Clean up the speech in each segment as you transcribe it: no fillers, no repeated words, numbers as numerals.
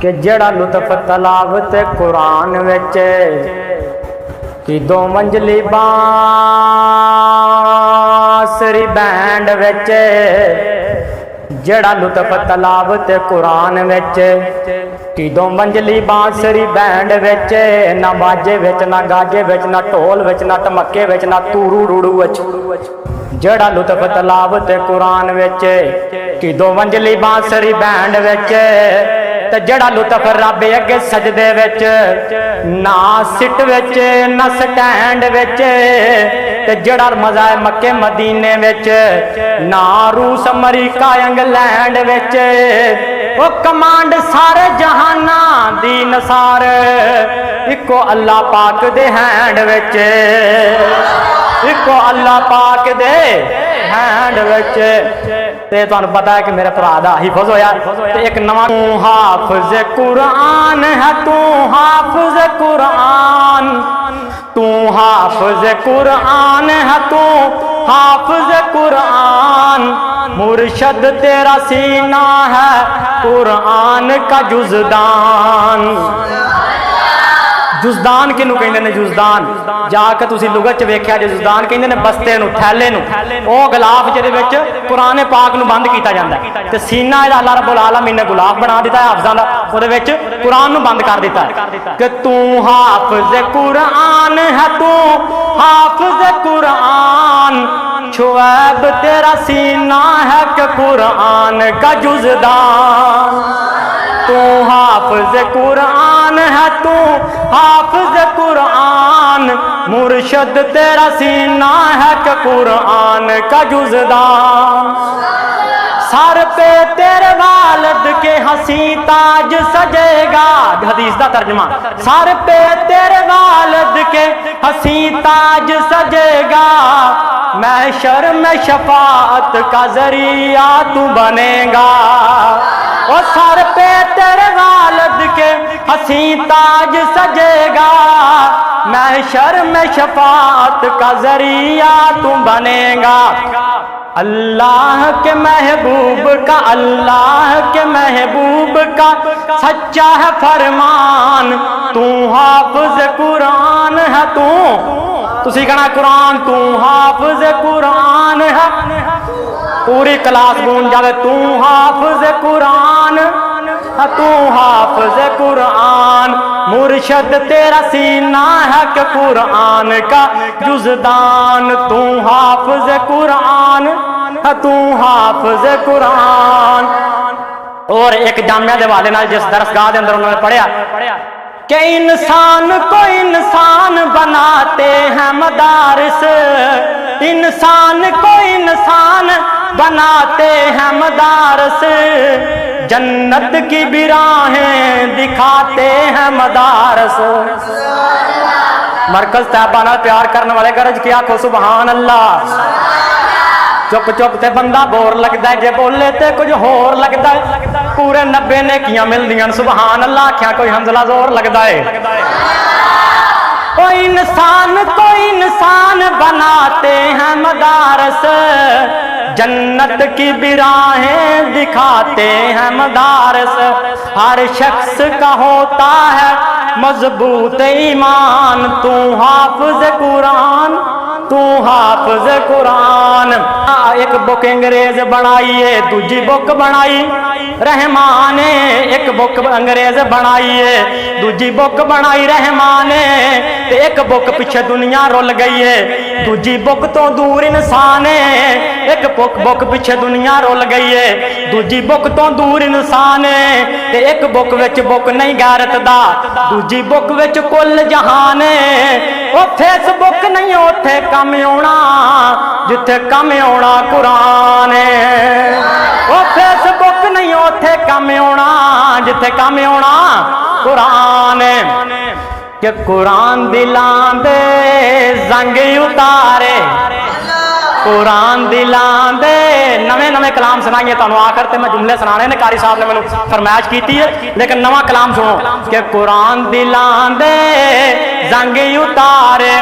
کہ جڑا لطف تلاوت قرآن وچ کہ دو منزلی بانسری بینڈ وچ جڑا لطف تلاوت قرآن وچ کہ دو منزلی بانسری بینڈ وچ نہ باجے وچ نہ گاجے وچ نہ ٹول وچ نہ ٹمکے وچ نہ تورو روڑو وچ جڑا لطف تلاوت قرآن وچ کہ دو منزلی بانسری بینڈ وچ تے جڑا لطف رب اگے سجدے وچ نہ سٹ وچ نہ سٹینڈ وچ تے جڑا مزہ ہے مکے مدینے وچ نہ روس امریکہ انگلینڈ وچ او کمانڈ سارے جہاناں دی نثار اکو اللہ پاک دے ہینڈ وچ اکو اللہ پاک دے ہینڈ وچ تے تانوں پتہ ہے کہ میرے بھرا دا حفظ ہویا تے ایک نواں تو حافظ قرآن ہے تو حافظ قرآن تو حافظ قرآن ہے تو حافظ قرآن مرشد تیرا سینہ ہے قرآن کا جزدان جزدان کنوں کہندے نے جزدان جا کے تسی لغت چ ویکھیا جے جزدان کہندے نے بستے نو تھیلے نو او غلاف جے وچ قرآن پاک نو بند کیتا جاندا ہے تے سینہ اے اللہ رب العالمین نے غلاف بنا دیتا ہے حافظاں دا او دے وچ قرآن نو بند کر دیتا ہے کہ تو حافظ قرآن ہے تو حافظ قرآن شعیب تیرا سینہ ہے کہ قرآن کا جزدان تو حافظ قرآن ہے تو حافظ قرآن مرشد تیرا سینہ ہے کہ قرآن کا جزدان سر پہ تیرے والد کے ہنسی تاج سجے گا حدیث دا ترجمہ سر پہ تیرے والد کے ہنسی تاج سجے گا محشر میں شفاعت کا ذریعہ تو بنے گا اور سر پہ تیرے والد کے ہنسی تاج سجے گا محشر میں شفاعت کا ذریعہ تو بنے گا اللہ کے محبوب کا اللہ کے محبوب کا سچا ہے فرمان تو حافظ قرآن ہے تسی کہنا قرآن تو حافظ قرآن ہے پوری کلاس گون جاوے تو حافظ قرآن تو حافظ قرآن مرشد تیرا سینہ ہے کہ قرآن کا جزدان تو حافظ قرآن تو حافظ قرآن اور ایک جامعہ دے والے نال جس درسگاہ دے اندر انہوں نے پڑھیا کہ انسان کو انسان بناتے ہیں مدارس انسان کو انسان بناتے ہیں مدارس جنت کی بھی راہیں دکھاتے ہیں مدارس مرکز طیبہ نال پیار کرنے والے گرج کیا کو سبحان اللہ چپ چپ تے بندہ بور لگدا ہے جے بولے تے کچھ ہور لگدا ہے پورے 90 نیکیاں ملدیاں سبحان اللہ کیا کوئی حنزلہ زور لگدا ہے کوئی انسان بناتے ہیں مدارس جنت کی بھی راہیں دکھاتے ہیں مدارس ہر شخص کا ہوتا ہے مضبوط ایمان تو حافظ قرآن تو حافظ قرآن ایک بک انگریز بنائیے دوجی بک بنائی رحمان ایک بک انگریز بنائیے دوجی بک بنائی رحمان ایک بک پیچھے دنیا رول گئی ہے دوجی بک تو دور انسان ایک بک پیچھے دنیا رول گئی ہے دوجی بک تو دور انسان ایک بک وچ بک نہیں غیرت دا دوجی بک وچ کل جہان او فیس بک نہیں اوتھے کم آنا جتھے کم آنا قرآن او فیس بک نہیں اوتھے کم آنا جتھے کم آنا قرآن کہ قرآن دلاں دے زنگ اتارے قرآن دلاں دے نویں کلام سنائیے تانوں آخر تے میں جملے سنانے نے قاری صاحب نے مینوں فرمائش کیتی ہے لیکن نواں کلام سنو کہ قرآن دلاں دے زنگ اتارے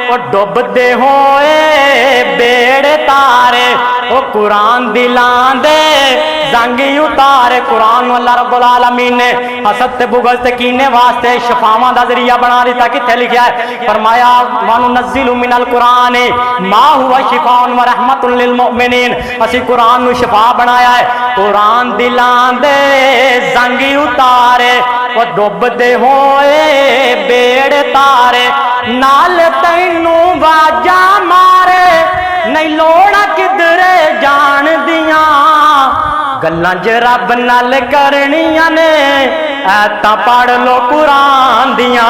اور ڈوب دے ہوئے بیڑے تارے ओ कुरान दिलां दे जंग उतारे। कुरान अल्लाह रब्बुल आलमीन ने हसद ते बुग़्ज़ ते कीने वास्ते शफावां दा ज़रिया बना दिता। कित्थे लिखिया है? फरमाया वनुनज़्ज़िलु मिनल कुरान मा हुवा शिफ़ाउन व रहमतुन लिल मुमिनीन। असी कुरान नू शिफा बनाया है। कुरान दिलां दे जंग उतारे ओ डुबदे होए बेड़ तारे। नाल तैनू वाजा मारे नहीं लोड़ा किधरे जान दियां। गल्लां ज रब नाल करनियां ने ऐतां पढ़ लो कुरान दियां।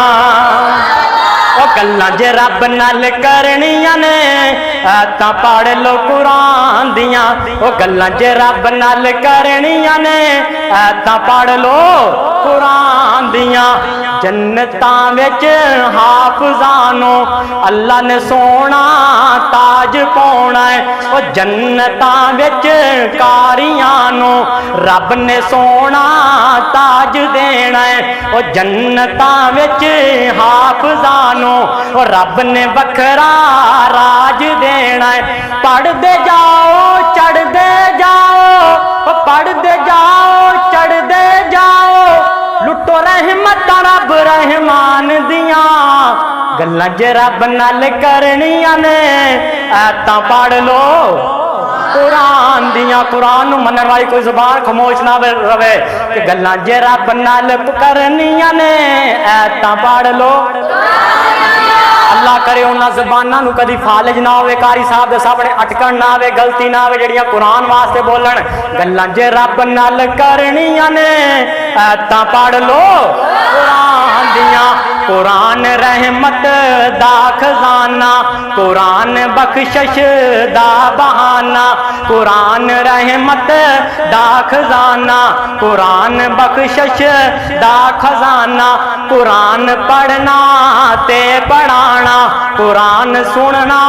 ओ गल्लां ज रब नाल करनियां ने ऐतां पढ़ लो कुरान दियां। ओ गल्लां ज रब नाल करनियां ने ऐतां पढ़ लो कुरान दियां। जन्नतां विच हाफिज़ानो अल्लाह ने सोना ताज पाउणा है। ओ जन्नतां विच कारियां नो रब ने सोना ताज देना है। ओ जन्नतां विच हाफिज़ानो ओ रब ने बखरा राज देना है। पढ़दे जाओ चढ़दे जाओ, पढ़दे जाओ चढ़दे जाओ, लुटो रहमत रब रहमान दियां। गल्लां ज रब नाल करनियां ने ऐतां पढ़ लो कुरान दियां। कुरान नू मनण वाली कोई जुबान खामोश ना रवे कि गल्लां ज रब नाल करनियां ने ऐतां पढ़ लो। अल्लाह करे उन्हां ज़बानां नू कदी फालिज ना होवे, कारी साहब दे सामने अटकण ना आवे, गलती ना आवे जड़ियां कुरान वास्ते बोलन। गल्लां ज रब नाल करनियां ने ऐतां पढ़ लो कुरान दियां। कुरान रहमत दा खजाना, कुरान बख्शिश दा बहाना। कुरान रहमत दा खजाना, कुरान बख्शिश दा खजाना। कुरान पढ़ना ते पढ़ाना, कुरान सुनना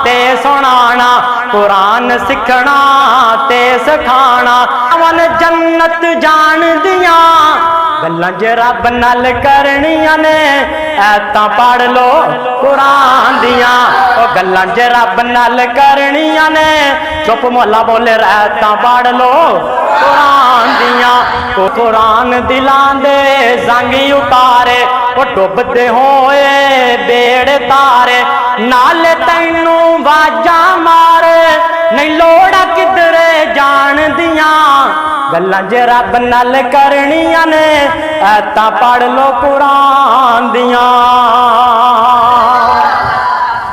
ते सुनाना, कुरान सिखना ते सिखाना। अवन जन्नत जान दियां गल्लां ज रब नाल करनियां ने ऐतां पढ़ लो कुरान दियां। ओ गल्लां ज रब नाल करनियां ने चुप मोहल्ला बोले ऐतां पढ़ लो कुरान दियां। ओ कुरान दिलां दे जंग उतारे ओ डुबदे होए बेड़ तारे। नाल तैनू वाजा मारे नहीं लोड़ा किधरे जान दियां। गल्लां ज रब नाल करनियां ने ऐतां पढ़ लो कुरान दियां।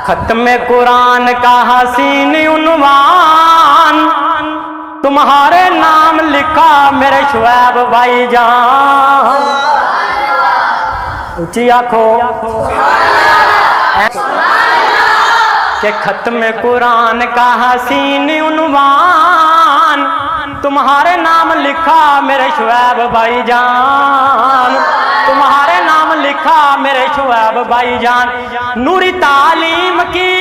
खत्मे कुरान का हसीन उन्वान तुम्हारे नाम लिखा मेरे शुएब भाईजान। ऊंची आखो कि खत्मे कुरान का हसीन उन्वान तुम्हारे नाम लिखा मेरे शुएब भाईजान। तुम्हारे नाम लिखा मेरे शुएब भाईजान। नूरी तालीम की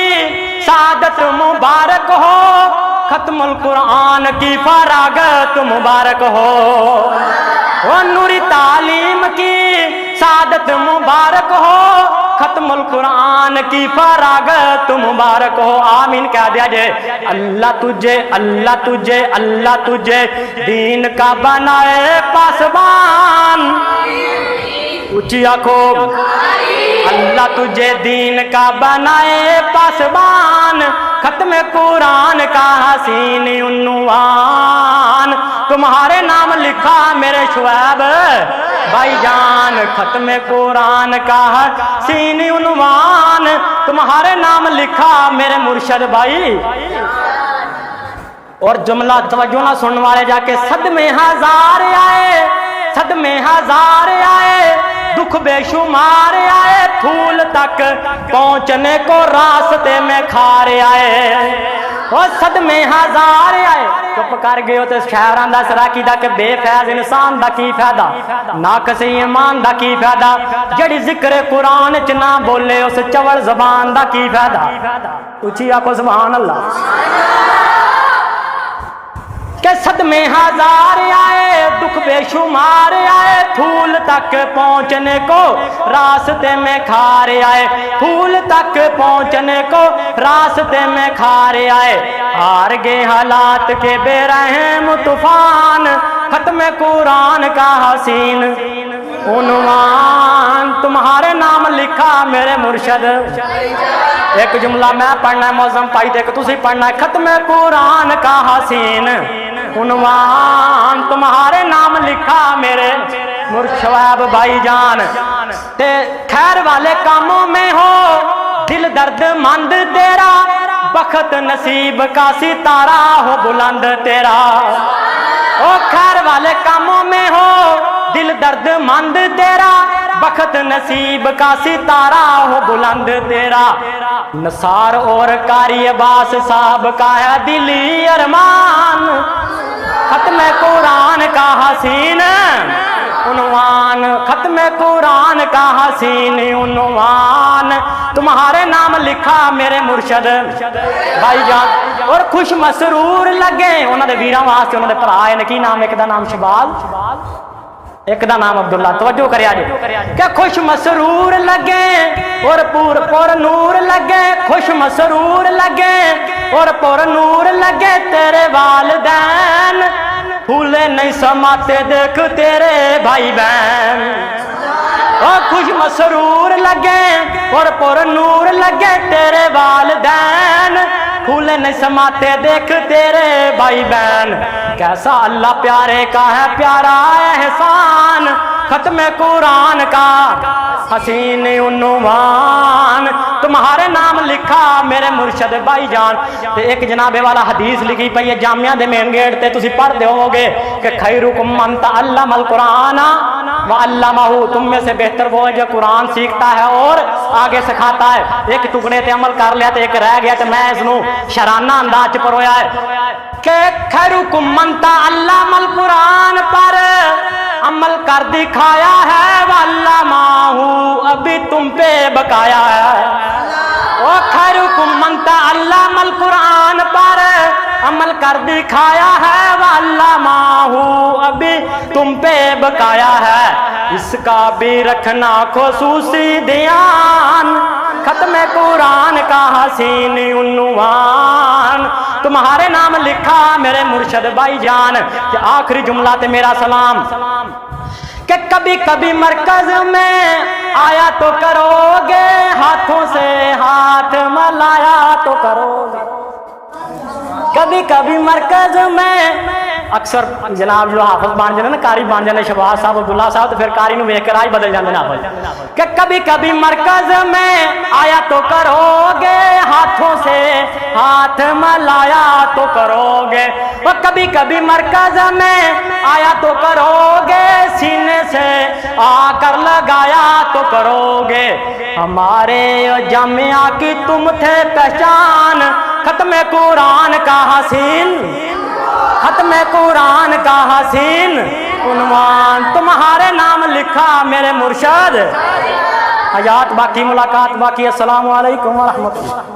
सादत मुबारक हो, खत्मुल कुरान की फरागत मुबारक हो। वो नूरी तालीम की सादत मुबारक हो, खत्मुल कुरान की फरागत मुबारक हो। आमीन कह दिया जे। अल्लाह तुझे अल्लाह तुझे अल्लाह तुझे दीन का बनाए पासबान। ऊंची आखो अल्लाह तुझे दीन का बनाए पासबान। खत्म कुरान का हसीन उन्वान तुम्हारे नाम लिखा मेरे शुएब भाईजान। खत्म कुरान का हसीन उन्वान तुम्हारे नाम लिखा मेरे मुर्शद भाई। और जुमला तवज्जो ना सुनने वाले जाके सदमे हजार आए, सदमे हजार आए, दुख बेशुमार आए, फूल तक पहुंचने को रास्ते में खार आए। और सदमे हजार आए। चुप कर गए हो तो शहरां दा सराकी दा के बेफैज इंसान दा की फायदा, नाकस ईमान दा की फायदा, जड़ी जिक्र कुरान च ना बोले उस चवल जबान दा की फायदा। ऊंची आखो सुभान अल्लाह। के सदमे हजार आए, दुख बेशुमार आए, फूल तक पहुँचने को रास्ते में खारे आए, फूल तक पहुँचने को रास्ते में खारे आए। हार गए हालात के बेरहम तूफान, खत्म कुरान का हसीन उन्वान तुम्हारे नाम लिखा मेरे मुर्शद। एक जुमला मैं पढ़ना है, मौजम पाई देख तुसी पढ़ना है। खत्म कुरान का हसीन उन्वान तुम्हारे नाम लिखा मेरे मुर्शद भाईजान। ते खैर वाले कामों में हो दिल दर्द मंद तेरा, बखत नसीब का सितारा हो बुलंद तेरा। ओ खैर वाले कामों में हो दिल दर्द मंद तेरा, बखत नसीब का सितारा हो बुलंद तेरा। नसार और कारी अब्बास साहब का है दिली अरमान, खत्म कुरान का हसीन उन्वान, खत्म कुरान का हसीन उन्वान तुम्हारे नाम लिखा मेरे मुर्शद भाईजान। और खुश मसरूर लगे उन्होंने वीरां वास्ते उन्होंने भरा ने की नाम, एक दा नाम शबाल, एक दा नाम अब्दुल्ला। तवज्जो करिया जी क्या खुश मसरूर लगे और पुर नूर लगे, खुश मसरूर लगे और पुर नूर लगे तेरे वालिदैन, फूले नहीं समाते देख तेरे भाई बहन। और खुश मसरूर लगे और पुर नूर लगे तेरे वालिदैन, फूले नहीं समाते देख तेरे भाई बहन। कैसा अल्लाह प्यारे का है प्यारा एहसान, खत्म कुरान का हसीन उन्वान तुम्हारे नाम लिखा मेरे मुर्शद भाईजान। ते एक जनाबे वाला हदीस लिखी पई है जामिया दे मेन गेट ते तुसी पढ़दे होवोगे कि खैरुकुम मन तअल्लमल कुरान व अल्लमहु, तुम में से बेहतर वो है जो कुरान सीखता है और आगे सिखाता है। एक टुकड़े ते अमल कर लिया तो एक रह गया, तो मैं इसनू शराना अंदाज च परोया है कि खैरुकुम मन तअल्लमल कुरान पर अमल कर दिखाया है, वल्लमाहु अभी तुम पे बकाया है। ओ खैरुकुम मन तअल्लमल कुरान पर अमल कर दिखाया है, वल्लमाहु अभी तुम पे बकाया है। इसका भी रखना खुसूसी ध्यान, खत्म कुरान का हसीन उन्वान तुम्हारे नाम लिखा मेरे मुर्शद भाईजान। कि आखिरी जुमला ते मेरा सलाम कि कभी कभी मरकज में आया तो करोगे, हाथों से हाथ मिलाया तो करोगे। कभी कभी मरकज में अक्सर जनाब जो हाफिज बन जाते ना, कारी बन जाते शहबाज साहब अब्दुल्ला साहब, तो फिर कारी नूं वेख के राह बदल जाते हाफिज। कि कभी कभी मरकज में आया तो करोगे, हाथों से हाथ मिलाया तो करोगे। और कभी कभी मरकज में आया तो करोगे, सीने से आकर लगाया तो करोगे। हमारे जामिया की तुम थे पहचान, खत्म कुरान का हसीन, खत्म कुरान का हसीन उन्वान तुम्हारे नाम लिखा मेरे मुर्शद। हयात बाकी मुलाकात बाकी। अस्सलामु अलैकुम व रहमतुल्लाह।